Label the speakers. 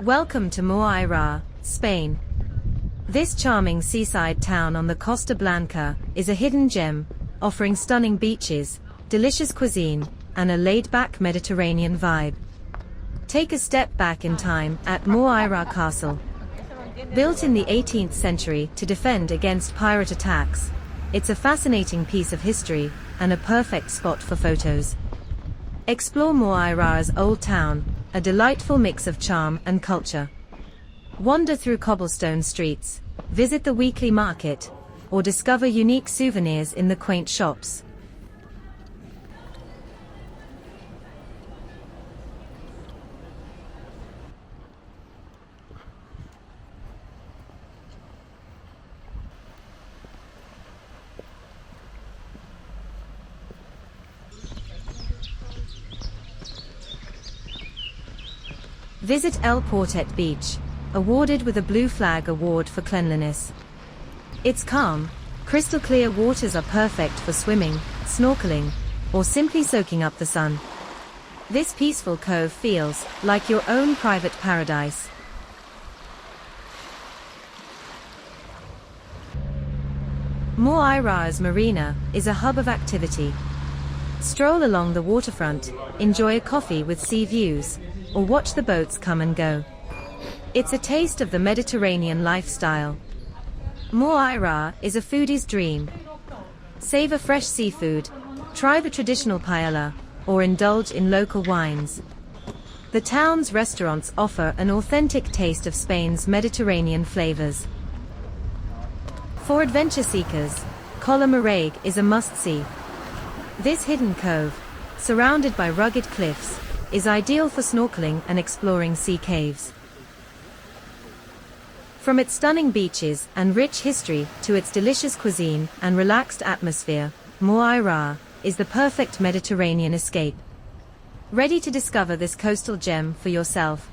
Speaker 1: Welcome to Moraira, Spain. This charming seaside town on the Costa Blanca is a hidden gem, offering stunning beaches, delicious cuisine, and a laid-back Mediterranean vibe. Take a step back in time at Moraira Castle. Built in the 18th century to defend against pirate attacks, it's a fascinating piece of history and a perfect spot for photos. Explore Moraira's old town, a delightful mix of charm and culture. Wander through cobblestone streets, visit the weekly market, or discover unique souvenirs in the quaint shops. Visit El Portet Beach, awarded with a Blue Flag Award for cleanliness. Its calm, crystal-clear waters are perfect for swimming, snorkeling, or simply soaking up the sun. This peaceful cove feels like your own private paradise. Moraira's marina is a hub of activity. Stroll along the waterfront, enjoy a coffee with sea views, or watch the boats come and go. It's a taste of the Mediterranean lifestyle. Moraira is a foodie's dream. Savor fresh seafood, try the traditional paella, or indulge in local wines. The town's restaurants offer an authentic taste of Spain's Mediterranean flavors. For adventure seekers, Colla Moraig is a must-see. This hidden cove, surrounded by rugged cliffs, is ideal for snorkeling and exploring sea caves. From its stunning beaches and rich history to its delicious cuisine and relaxed atmosphere, Moraira is the perfect Mediterranean escape. Ready to discover this coastal gem for yourself?